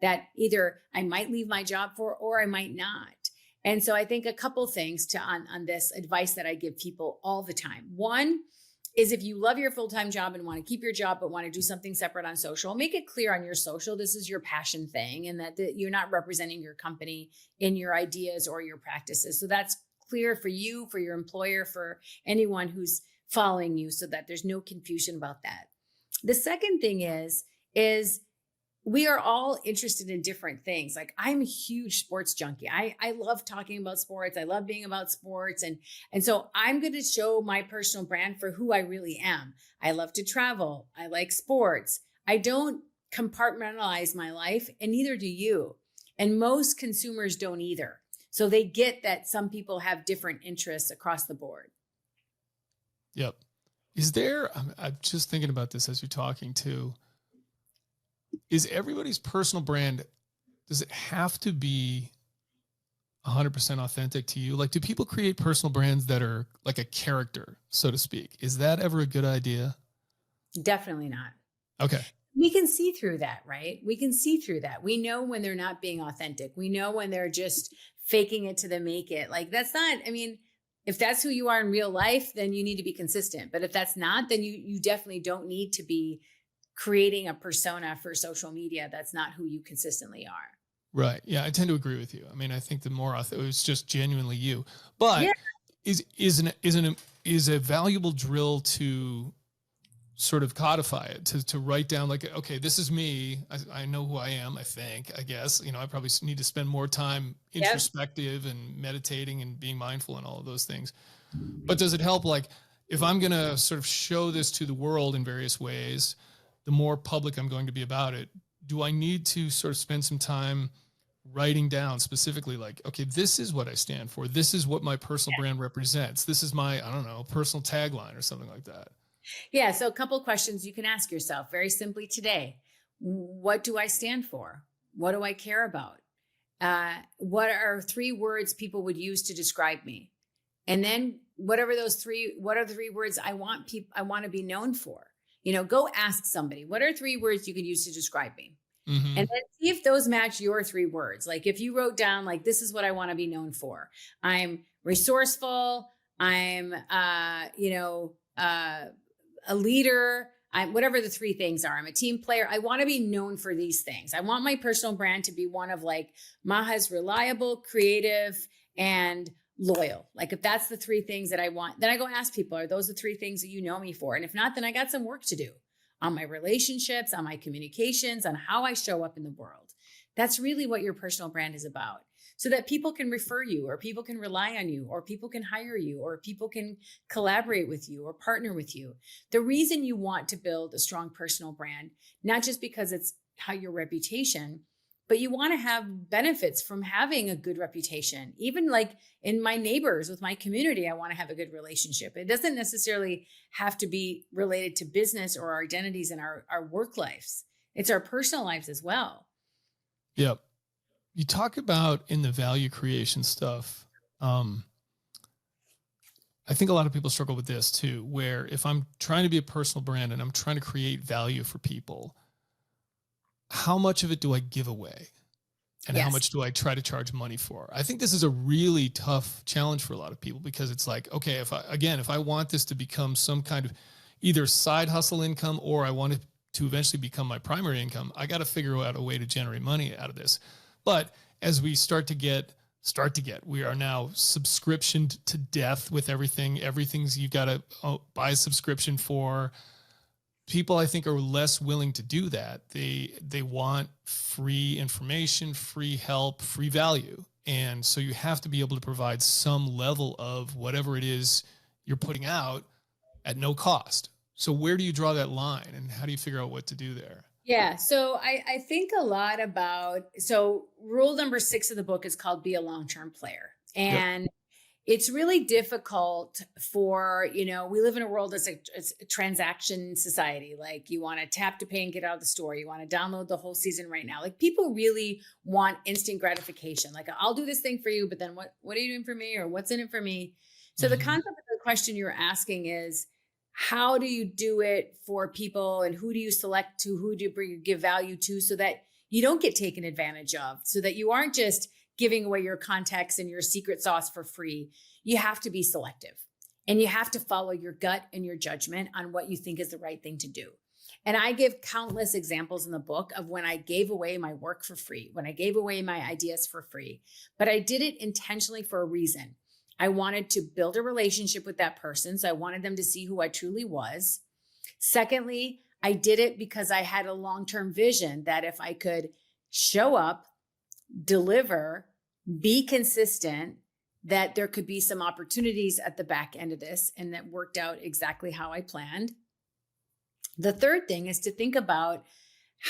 that either I might leave my job for, or I might not. And so I think a couple things on this advice that I give people all the time. One is, if you love your full-time job and want to keep your job, but want to do something separate on social, make it clear on your social, this is your passion thing, and that you're not representing your company in your ideas or your practices. So that's clear for you, for your employer, for anyone who's following you, so that there's no confusion about that. The second thing is we are all interested in different things. Like, I'm a huge sports junkie. I love talking about sports. I love being about sports. And so I'm going to show my personal brand for who I really am. I love to travel. I like sports. I don't compartmentalize my life, and neither do you. And most consumers don't either. So they get that some people have different interests across the board. Yep. Is there, I'm just thinking about this as you're talking too. Is everybody's personal brand, does it have to be 100% authentic to you? Like, do people create personal brands that are like a character, so to speak? Is that ever a good idea? Definitely not. Okay. We can see through that, right? We can see through that. We know when they're not being authentic. We know when they're just faking it to the make it. Like, that's not, I mean, if that's who you are in real life, then you need to be consistent. But if that's not, then you definitely don't need to be creating a persona for social media that's not who you consistently are. Right. Yeah, I tend to agree with you. I mean, I think the more it's just genuinely you. But yeah, is a valuable drill to sort of codify it, to write down, like, okay, this is me. I know who I am, I guess. I probably need to spend more time introspective and meditating and being mindful and all of those things. But does it help, like, if I'm going to sort of show this to the world in various ways, the more public I'm going to be about it, do I need to sort of spend some time writing down specifically, like, okay, this is what I stand for. This is what my personal brand represents. This is my, I don't know, personal tagline or something like that. Yeah. So a couple of questions you can ask yourself very simply today. What do I stand for? What do I care about? What are 3 words people would use to describe me? And then what are the 3 words I want to be known for? Go ask somebody, what are 3 words you could use to describe me? Mm-hmm. And then see if those match your 3 words. Like, if you wrote down, like, this is what I want to be known for. I'm resourceful. I'm, a leader. Whatever the 3 things are. I'm a team player. I want to be known for these things. I want my personal brand to be one of, like, Maha's reliable, creative, and loyal. Like, if that's the 3 things that I want, then I go ask people, are those the 3 things that you know me for? And if not, then I got some work to do on my relationships, on my communications, on how I show up in the world. That's really what your personal brand is about, so that people can refer you, or people can rely on you, or people can hire you, or people can collaborate with you or partner with you. The reason you want to build a strong personal brand, not just because it's how your reputation, but you want to have benefits from having a good reputation. Even like in my neighbors, with my community, I want to have a good relationship. It doesn't necessarily have to be related to business or our identities in our work lives. It's our personal lives as well. Yep. You talk about in the value creation stuff. I think a lot of people struggle with this too, where if I'm trying to be a personal brand and I'm trying to create value for people, how much of it do I give away? And how much do I try to charge money for? I think this is a really tough challenge for a lot of people, because it's like, okay, if I want this to become some kind of either side hustle income, or I want it to eventually become my primary income, I got to figure out a way to generate money out of this. But as we start to get, we are now subscriptioned to death with everything. Everything's you've got to buy a subscription for. People, I think, are less willing to do that. They want free information, free help, free value. And so you have to be able to provide some level of whatever it is you're putting out at no cost. So where do you draw that line, and how do you figure out what to do there? Yeah. So I think a lot about, rule number 6 of the book is called Be a Long-Term Player. And it's really difficult for, we live in a world that's a transaction society. Like, you want to tap to pay and get out of the store. You want to download the whole season right now. Like, people really want instant gratification. Like, I'll do this thing for you, but then what are you doing for me, or what's in it for me? So the concept of the question you're asking is, how do you do it for people, and who do you select to, who do you give value to, so that you don't get taken advantage of, so that you aren't just giving away your contacts and your secret sauce for free. You have to be selective, and you have to follow your gut and your judgment on what you think is the right thing to do. And I give countless examples in the book of when I gave away my work for free, when I gave away my ideas for free, but I did it intentionally for a reason. I wanted to build a relationship with that person. So I wanted them to see who I truly was. Secondly, I did it because I had a long-term vision that if I could show up, deliver, be consistent, that there could be some opportunities at the back end of this, and that worked out exactly how I planned. The third thing is to think about,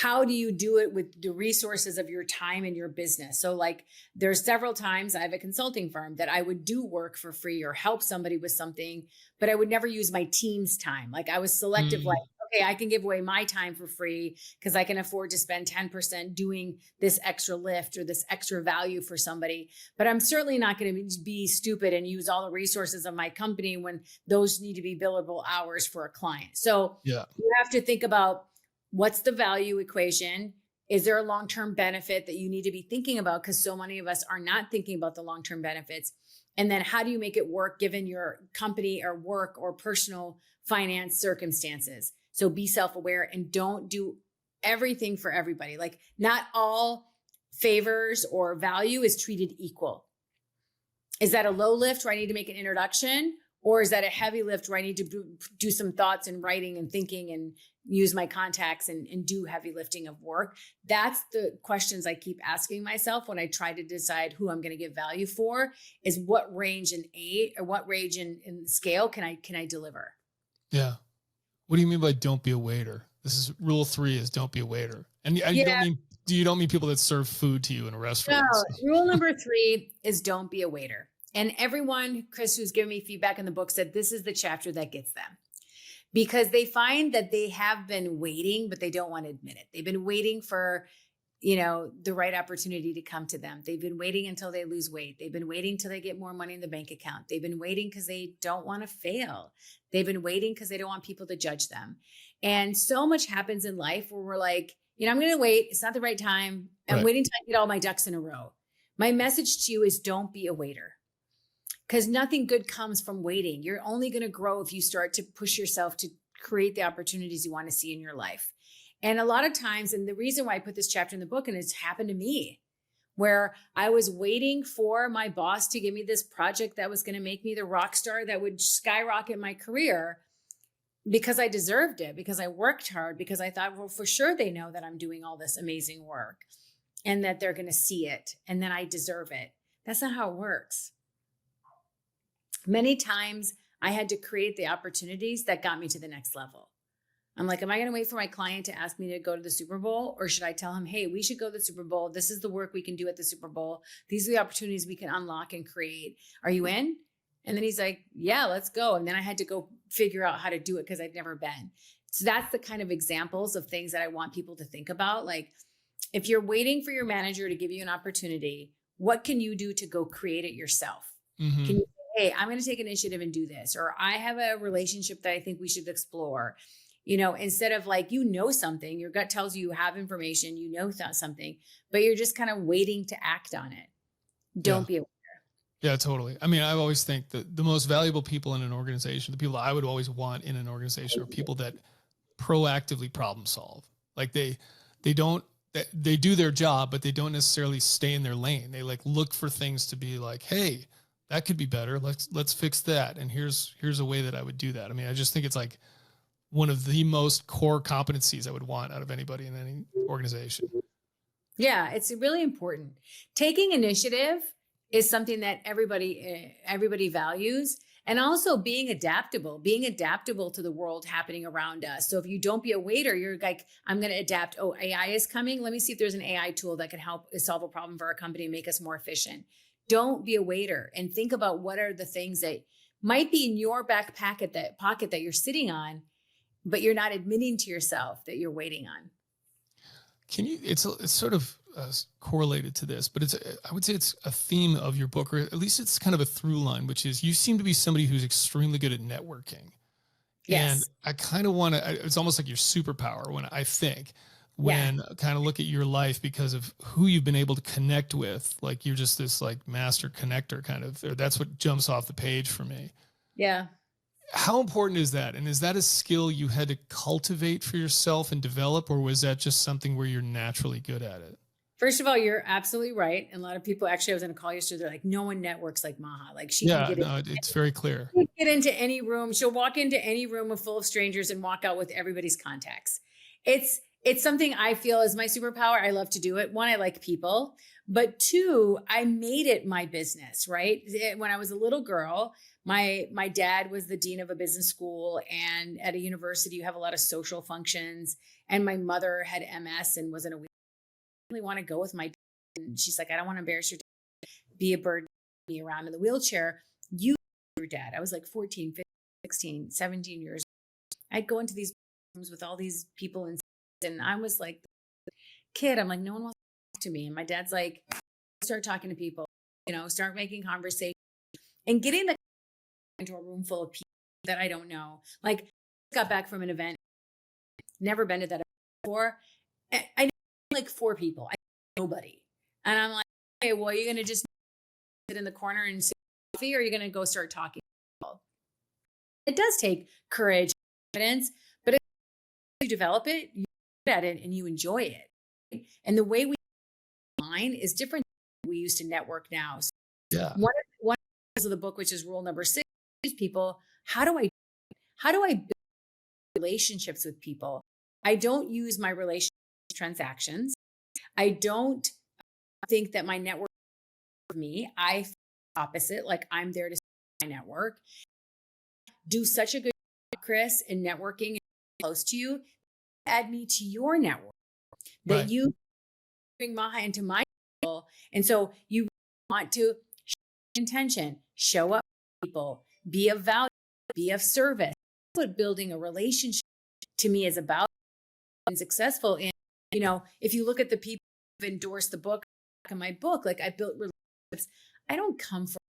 how do you do it with the resources of your time and your business? So like there's several times I have a consulting firm that I would do work for free or help somebody with something, but I would never use my team's time. Like I was selective, like, okay, I can give away my time for free because I can afford to spend 10% doing this extra lift or this extra value for somebody. But I'm certainly not going to be stupid and use all the resources of my company when those need to be billable hours for a client. So you have to think about, what's the value equation? Is there a long-term benefit that you need to be thinking about? Because so many of us are not thinking about the long-term benefits. And then how do you make it work given your company or work or personal finance circumstances? So be self-aware and don't do everything for everybody. Like not all favors or value is treated equal. Is that a low lift where I need to make an introduction? Or is that a heavy lift where I need to do some thoughts and writing and thinking and use my contacts and do heavy lifting of work? That's the questions I keep asking myself when I try to decide who I'm going to give value for, is what range in what range in scale can I deliver? Yeah. What do you mean by don't be a waiter? This is rule 3 is don't be a waiter. And you don't mean people that serve food to you in a restaurant. No, rule number 3 is don't be a waiter. And everyone, Chris, who's given me feedback in the book said this is the chapter that gets them, because they find that they have been waiting, but they don't want to admit it. They've been waiting for, the right opportunity to come to them. They've been waiting until they lose weight. They've been waiting till they get more money in the bank account. They've been waiting because they don't want to fail. They've been waiting because they don't want people to judge them. And so much happens in life where we're like, I'm going to wait. It's not the right time. I'm waiting till I get all my ducks in a row. My message to you is don't be a waiter. Because nothing good comes from waiting. You're only going to grow if you start to push yourself to create the opportunities you want to see in your life. And a lot of times, and the reason why I put this chapter in the book, and it's happened to me, where I was waiting for my boss to give me this project that was going to make me the rock star that would skyrocket my career, because I deserved it, because I worked hard, because I thought, well, for sure they know that I'm doing all this amazing work and that they're going to see it and then I deserve it. That's not how it works. Many times I had to create the opportunities that got me to the next level. I'm like, am I going to wait for my client to ask me to go to the Super Bowl? Or should I tell him, hey, we should go to the Super Bowl. This is the work we can do at the Super Bowl. These are the opportunities we can unlock and create. Are you in? And then he's like, yeah, let's go. And then I had to go figure out how to do it because I'd never been. So that's the kind of examples of things that I want people to think about. Like, if you're waiting for your manager to give you an opportunity, what can you do to go create it yourself? Mm-hmm. Can you say, hey, I'm going to take initiative and do this, or I have a relationship that I think we should explore. Instead of like, something, your gut tells you have information, something, but you're just kind of waiting to act on it. Don't be a waiter. Yeah, totally. I mean, I always think that the most valuable people in an organization, the people I would always want in an organization, are people that proactively problem solve. Like they do their job, but they don't necessarily stay in their lane. They like look for things to be like, hey, that could be better. Let's fix that. And here's a way that I would do that. I mean, I just think it's like one of the most core competencies I would want out of anybody in any organization. Yeah, it's really important. Taking initiative is something that everybody values. And also being adaptable to the world happening around us. So if you don't be a waiter, you're like, I'm going to adapt. Oh, AI is coming. Let me see if there's an AI tool that can help solve a problem for our company and make us more efficient. Don't be a waiter, and think about what are the things that might be in your back pocket that you're sitting on, but you're not admitting to yourself that you're waiting on. It's sort of correlated to this, but I would say it's a theme of your book, or at least it's kind of a through line, which is you seem to be somebody who's extremely good at networking. Yes. And I kind of want to, it's almost like your superpower when kind of look at your life because of who you've been able to connect with. Like you're just this like master connector kind of, or that's what jumps off the page for me. Yeah. How important is that? And is that a skill you had to cultivate for yourself and develop, or was that just something where you're naturally good at it? First of all, you're absolutely right. And a lot of people, actually, I was in a call yesterday. They're like, no one networks like Maha. Like she can get it's very clear. Get into any room. She'll walk into any room full of strangers and walk out with everybody's contacts. It's something I feel is my superpower. I love to do it. One, I like people, but two, I made it my business, right? When I was a little girl, my dad was the dean of a business school, and at a university, you have a lot of social functions. And my mother had MS and was in a wheelchair. I really want to go with my dad. And she's like, I don't want to embarrass your dad. Be a bird, be around in the wheelchair. You, your dad. I was like 14, 15, 16, 17 years old. I'd go into these rooms with all these people, and I was like, kid, I'm like, no one wants to talk to me. And my dad's like, start talking to people, start making conversation and getting into a room full of people that I don't know. Like, got back from an event, never been to that before. I know like 4 people, I know nobody. And I'm like, okay, well, you're going to just sit in the corner and sip coffee, or are you going to go start talking to people? It does take courage, confidence, but if you develop it, you're good at it and you enjoy it. And the way we line is different than we used to network now. So yeah. One of the book, which is rule number 6, is people, how do I build relationships with people? I don't use my relationship transactions. I don't think that my network is for me. I opposite, like I'm there to my network. Do such a good job, Chris, in networking and close to you. Add me to your network that you bring Maha into my network. And so you want to intention, show up for people, be of value, be of service. That's what building a relationship to me is about, and successful in. If you look at the people who've endorsed the book, in my book, like I built relationships. I don't come from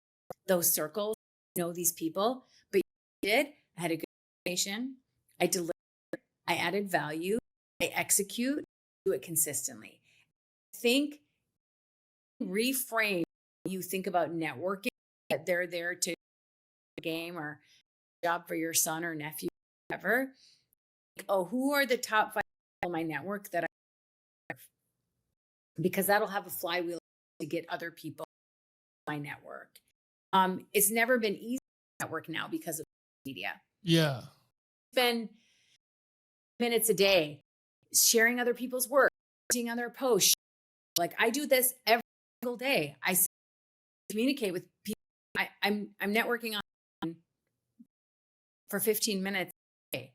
those circles, these people, but you did. I had a good conversation. I delivered. I added value. I execute. Do it consistently. I think reframe. You think about networking, that they're there to game or job for your son or nephew, whatever. Oh, who are the top 5 people in my network that I have? Because that'll have a flywheel to get other people in my network. It's never been easy to network now because of media. Yeah. Spend minutes a day sharing other people's work, seeing other posts. Like I do this every single day. I communicate with people. I'm networking on for 15 minutes a day.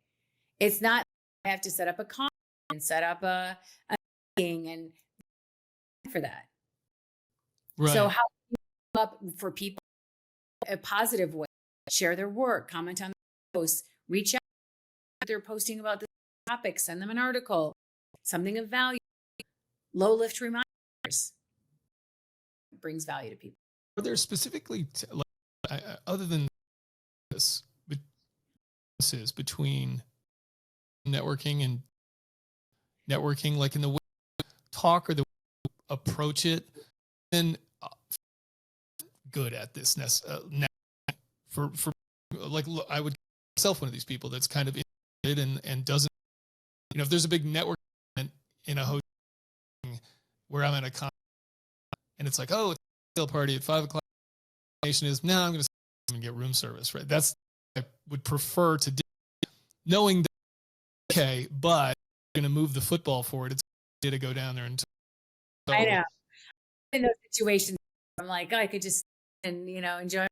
It's not I have to set up a call and set up a meeting and for that. Right. So how do you come up for people a positive way? Share their work, comment on their posts, reach out if they're posting about this topic, send them an article, something of value. Low lift reminders brings value to people. Are there specifically, other than this, differences between networking and networking, like in the way you talk or the way you approach it, and good at this for like I would myself one of these people that's kind of interested and doesn't, if there's a big network event in a hotel where I'm at a con and it's like, oh, it's a cocktail party at 5:00. Nation is now I'm going to get room service, right? That's what I would prefer to do, knowing that okay, but I'm going to move the football forward. It's okay to go down there and. So, I know. In those situations, I'm like, I could just enjoy.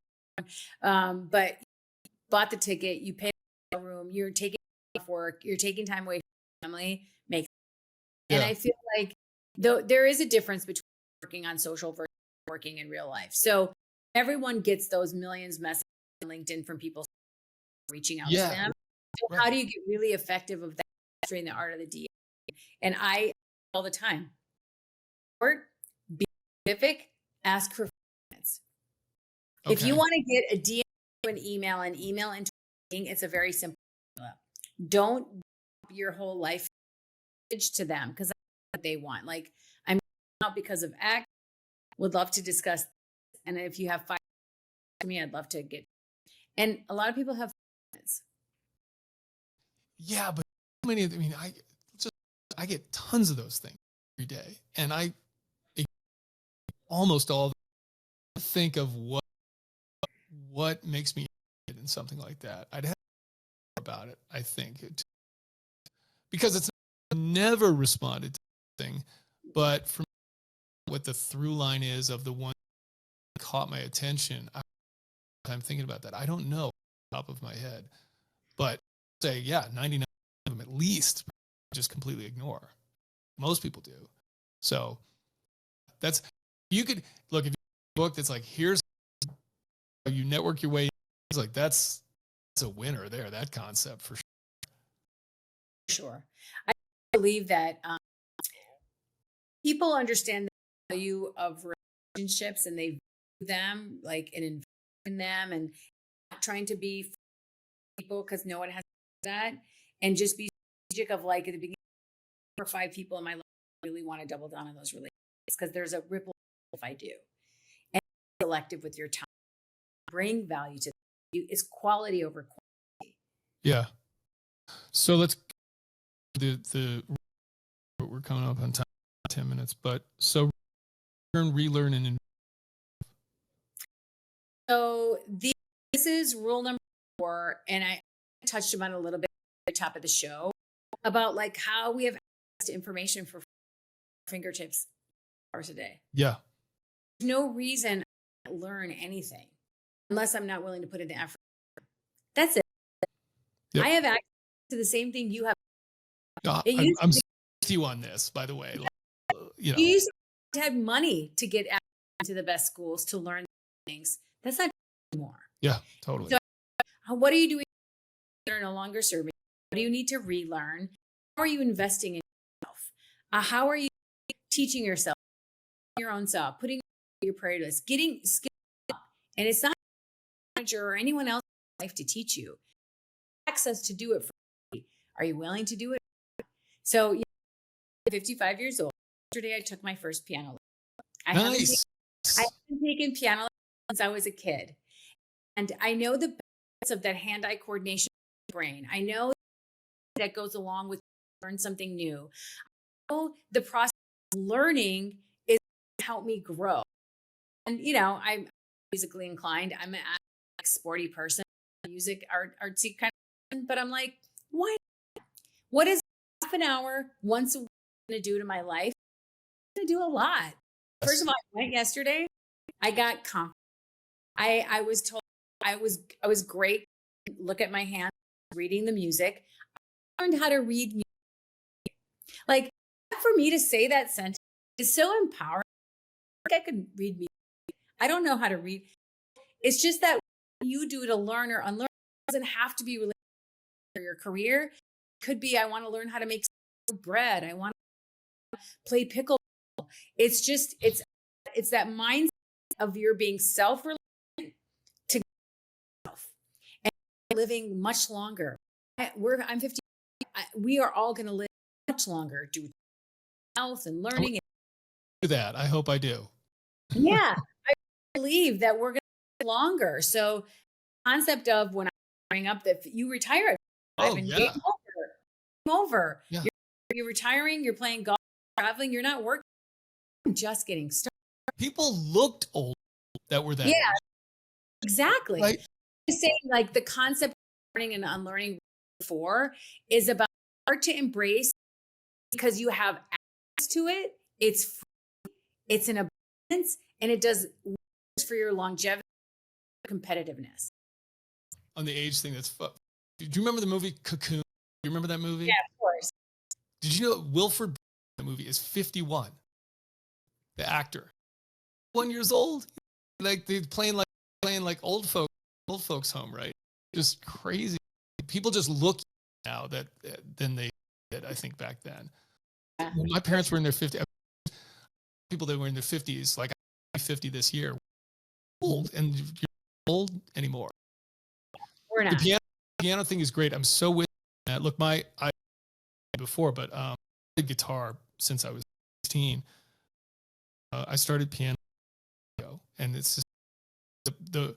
But you bought the ticket, you paid the room, you're taking off work, you're taking time away from family. And I feel like there is a difference between working on social versus working in real life. So everyone gets those millions messages on LinkedIn from people reaching out to them. So how do you get really effective of that, mastering the art of the DM? And I all the time. Be specific, ask for minutes. Okay. If you want to get a DM to an email and email into a meeting, it's a very simple formula. Don't your whole life to them, because what they want. Like, I'm out because of X, would love to discuss. And if you have 5 to me, I'd love to get. And a lot of people have minutes. Yeah, but many of them, I mean, I get tons of those things every day, and I almost all think of what makes me interested in something like that. I'd have to think about it, I think, because it's never responded to anything, but from what the through line is of the one that caught my attention, I'm thinking about that. I don't know off the top of my head, but say, yeah, 99 of them at least just completely ignore. Most people do. So that's, you could look, if you have a book that's like, here's how you network your way, it's like, that's a winner there, that concept for sure. Sure. I believe that people understand the value of relationships, and they view them like and invest in them, and not trying to be people because no one has that, and just be strategic of like at the beginning, for 5 people in my life, I really want to double down on those relationships because there's a ripple if I do. And selective with your time, bring value to you. It's quality over quantity. Yeah. So let's we're coming up on time, 10 minutes, but so relearn and so this is rule number 4, and I touched about it a little bit at the top of the show about like how we have access to information for fingertips hours a day. Yeah. There's no reason I can't learn anything unless I'm not willing to put in the effort. That's it. Yep. I have access to the same thing you have. I'm with you on this, by the way. Like, you used to have money to get into the best schools to learn things. That's not anymore. Yeah, totally. So, what are you doing? They're no longer serving. What do you need to relearn? How are you investing in yourself? How are you teaching yourself, your own self, putting your priority list, getting skilled up? And it's not a manager or anyone else in life to teach you. Access to do it for free. Are you willing to do it? So, I'm 55 years old. Yesterday, I took my first piano lesson. I haven't taken piano lessons since I was a kid. And I know the benefits of that hand-eye coordination brain. I know that goes along with learn something new. I know the process of learning is help me grow. And, I'm musically inclined. I'm an sporty person, music, artsy kind of person, but I'm like, why? What is half an hour once a week going to do to my life? I'm going to do a lot. First of all, I went yesterday. I got confident. I was told I was great. Look at my hands, reading the music. I learned how to read music. Like, for me to say that sentence is so empowering. I could read music. I don't know how to read. It's just that what you do to learn or unlearn doesn't have to be related to your career. It could be, I want to learn how to make bread. I want to play pickleball. It's just, it's that mindset of your being self-reliant to self and living much longer. I'm 50. We are all going to live much longer due to health and learning. Do that. I hope I do. Yeah. I believe that we're going to live longer. So the concept of when I bring up that you retire, game over. Yeah. You're retiring, you're playing golf, traveling, you're not working. I'm just getting started. People looked old that were that. Yeah, exactly. Right? I'm saying like the concept of learning and unlearning before is about hard to embrace because you have access to it. It's free, it's an abundance, and it does for your longevity, competitiveness. On the age thing, do you remember the movie Cocoon? Do you remember that movie? Yeah, of course. Did you know Wilford in the movie is 51? The actor, 1 year old, like they're playing like old folks home, right? Just crazy. People just look now than they did, I think, back then. Yeah. When my parents were in their 50s, people that were in their 50s, like I'm 50 this year, old, and you're not old anymore. We're not. The piano thing is great. I'm so with that. Look, I before, but played guitar since I was 16. I started piano, and it's just the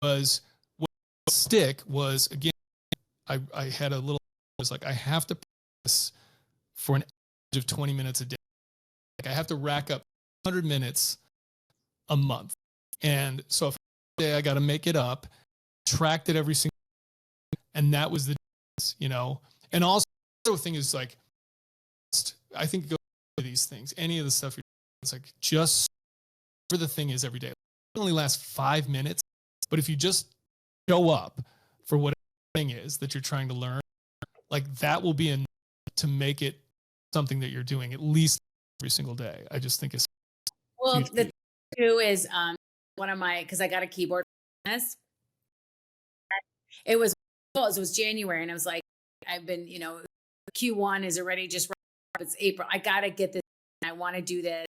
was what stick was again. I had a little. It was like I have to practice for an average of 20 minutes a day. Like I have to rack up 100 minutes a month, and so if I got to make it up, tracked it every single, and that was the, and also the other thing is like, I think go to these things, any of the stuff it's like just whatever the thing is every day. It only lasts 5 minutes, but if you just show up for whatever thing is that you're trying to learn, like that will be enough to make it something that you're doing at least every single day. I just think it's well. The thing too is one of my, because I got a keyboard for this. It was January, and I was like, I've been, Q1 is already just it's April. I gotta get this. I want to do this,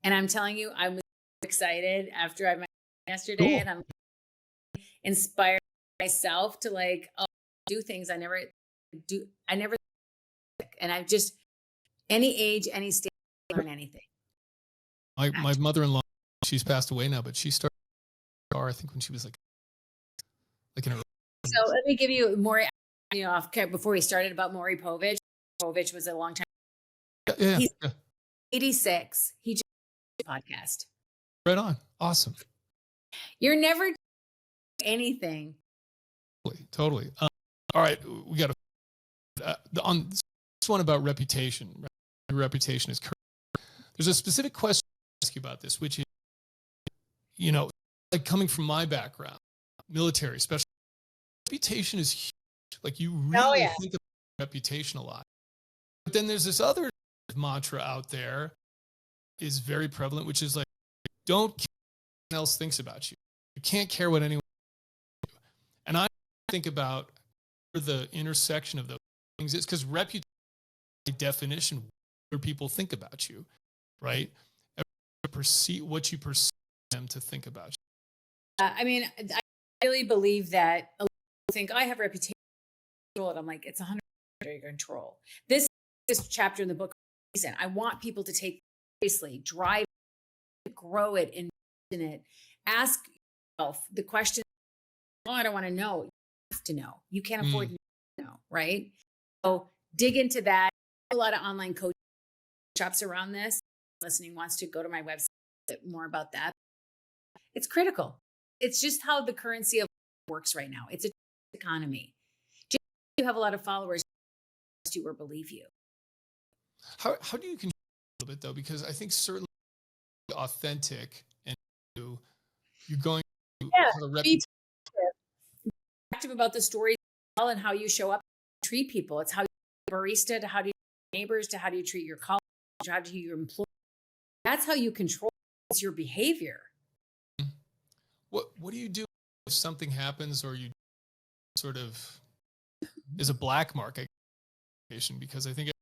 and I'm telling you, I'm excited after I met yesterday, cool. and I'm inspired myself to like do things I never do. And I've just any age, any stage, learn anything. My mother-in-law, she's passed away now, but she started guitar, I think, when she was like in her. So let me give you more, before we started about Maury Povich. Povich was a long time. Yeah. He's 86. He just did a podcast. Right on. Awesome. You're never anything. Totally. All right. We got on this one about reputation. Right? Reputation is correct. There's a specific question to ask you about this, which is, like coming from my background, military, especially, reputation is huge. Like you really think about reputation a lot. But then there's this other mantra out there is very prevalent, which is like, don't care what anyone else thinks about you. You can't care what anyone thinks. And I think about the intersection of those things is because reputation, by definition, what people think about you, right? What you perceive them to think about you. I really believe that a lot of people think I have reputation control, and I'm like, it's 100% control. This chapter in the book, I want people to take seriously, drive, grow it, invest in it. Ask yourself the question. Oh, I don't want to know. You have to know. You can't afford to know, right? So dig into that. A lot of online coaching shops around this. Listening wants to go to my website more about that. It's critical. It's just how the currency of works right now. It's an economy. Just you have a lot of followers, trust you or believe you. How do you control a little bit though? Because I think certainly authentic and you're going to have a reputation. Active about the stories and how you show up, treat people. It's how you barista to how do you treat neighbors to how do you treat your colleagues, how do you employ. That's how you control your behavior. What do you do if something happens or you sort of is a black mark? Because I think at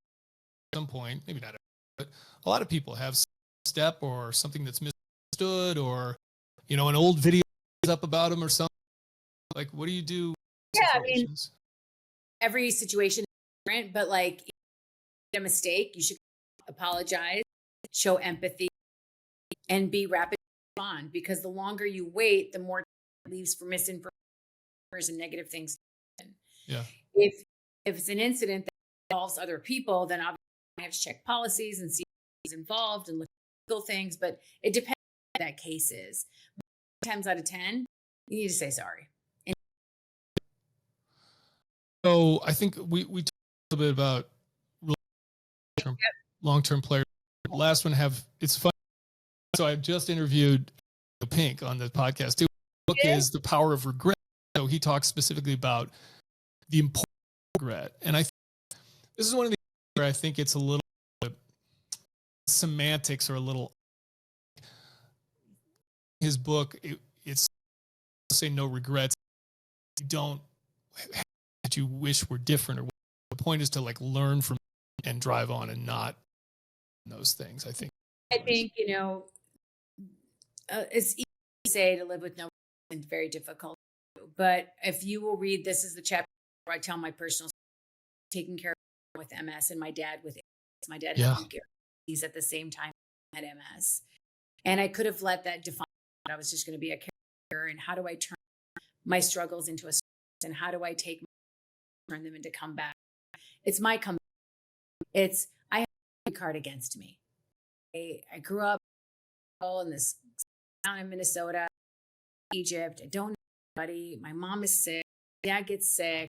some point, maybe not, but a lot of people have step or something that's misunderstood, or an old video is up about them or something. Like, what do you do? Yeah, every situation is different, but like, if you made a mistake, you should apologize, show empathy, and be rapid to respond. Because the longer you wait, the more it leaves for misinformation and negative things. Yeah. If it's an incident that involves other people, then obviously I have to check policies and see who's involved and look at legal things. But it depends on what that case is. 9 times out of 10, you need to say sorry. So I think we talked a little bit about long-term players. Last one it's fun. So I just interviewed Pink on the podcast too. The book is The Power of Regret. So he talks specifically about the importance of regret. And I think this is one of the where I think it's a little semantics or a little his book. It's say no regrets. You don't that you wish were different, or the point is to like learn from and drive on and not those things. I think it's easy to say to live with no, it's very difficult. But if you will read, this is the chapter where I tell my personal story, taking care of with MS and my dad with AIDS. My dad Yeah. had he's at the same time had MS. And I could have let that define that I was just going to be a caregiver. And how do I turn my struggles into a strength? And how do I turn them into comeback? It's my comeback. I have a card against me. I grew up in this town in Minnesota, Egypt. I don't know anybody. My mom is sick. My dad gets sick.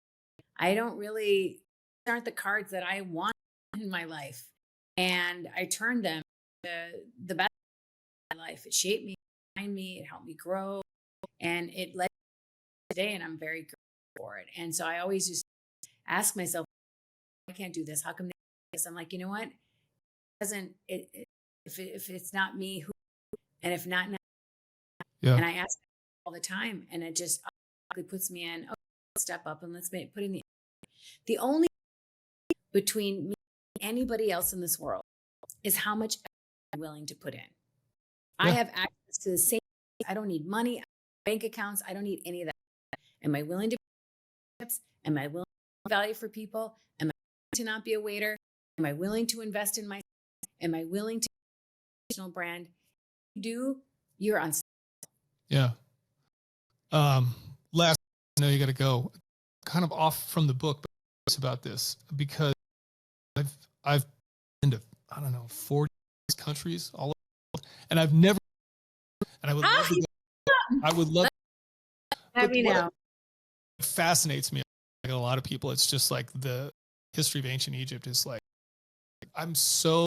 I don't really, aren't the cards that I want in my life. And I turned them to the best of my life. It shaped me, defined me, it helped me grow. And it led me today, and I'm very grateful for it. And so I always just ask myself, I can't do this. How come they do this? I'm like, you know what? If it's not me, who? And if not now, Yeah. and I ask all the time, and it just puts me in, step up and let's put in the only between me and anybody else in this world is how much I'm willing to put in. I have access to the same. I don't need money, bank accounts. I don't need any of that. Am I willing to? Am I willing to value for people? Am I willing to not be a waiter? Am I willing to invest in myself? Am I willing to personal brand? You're on. Yeah. Last, I know you got to go. Kind of off from the book, but it's about this because I've been to 40 countries all over, and I've never. And I would love to go. I would love. Let me know. It fascinates me. Like a lot of people, it's just like the history of ancient Egypt is like. I'm so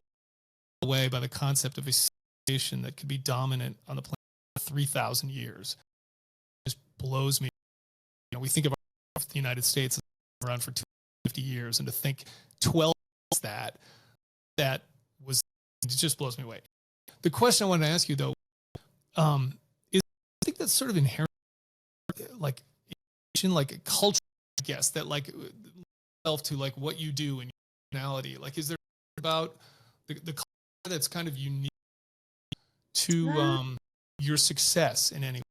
away by the concept of a civilization that could be dominant on the planet for 3,000 years. It just blows me. We think of the United States around for 250 years, and to think 12 that was, it just blows me away. The question I wanted to ask you though, is I think that's sort of inherent, like a culture, I guess, that like self to like what you do and your personality. Like, is there about the culture that's kind of unique to your success in any way?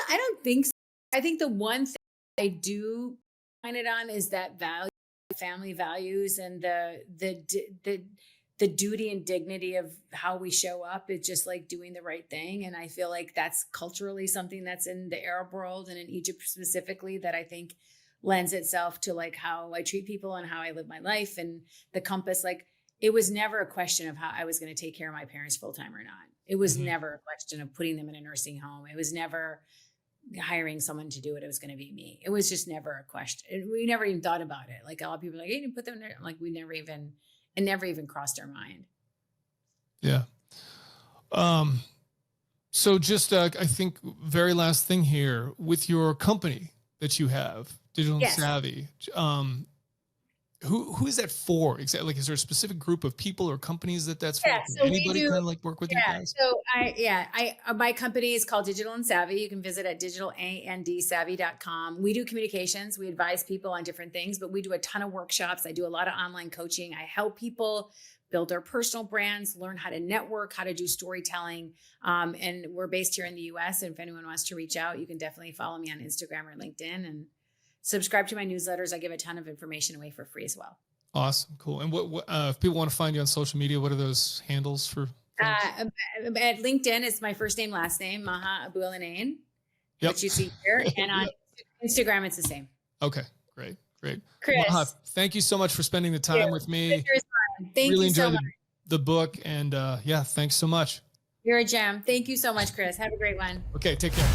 I don't think so. I think the one thing I do find it on is that family values and the duty and dignity of how we show up. It's just like doing the right thing. And I feel like that's culturally something that's in the Arab world and in Egypt specifically that I think lends itself to like how I treat people and how I live my life and the compass. Like it was never a question of how I was going to take care of my parents full time or not. It was never a question of putting them in a nursing home. It was never hiring someone to do it. It was going to be me. It was just never a question. We never even thought about it. Like a lot of people are like, hey, you put them in there. I'm like, it never even crossed our mind. Yeah. So just, I think very last thing here with your company that you have, Digital and Savvy, who is that for exactly? Like, is there a specific group of people or companies that's for? So anybody kind of like work with you guys? So my company is called Digital and Savvy. You can visit at digitalandsavvy.com. We do communications. We advise people on different things, but we do a ton of workshops. I do a lot of online coaching. I help people build their personal brands, learn how to network, how to do storytelling. And we're based here in the US. And if anyone wants to reach out, you can definitely follow me on Instagram or LinkedIn and subscribe to my newsletters. I give a ton of information away for free as well. Awesome. Cool. And what if people want to find you on social media, what are those handles for? At LinkedIn, it's my first name, last name, Maha Abouelenein, which you see here. And on Instagram, it's the same. Okay. Great. Chris. Maha, thank you so much for spending the time with me. Thank really you so enjoyed much. the book. And thanks so much. You're a gem. Thank you so much, Chris. Have a great one. Okay. Take care.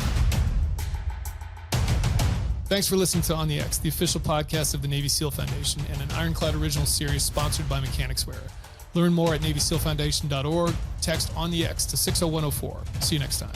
Thanks for listening to On the X, the official podcast of the Navy SEAL Foundation and an Ironclad original series sponsored by Mechanicswear. Learn more at NavySealFoundation.org. Text On the X to 60104. See you next time.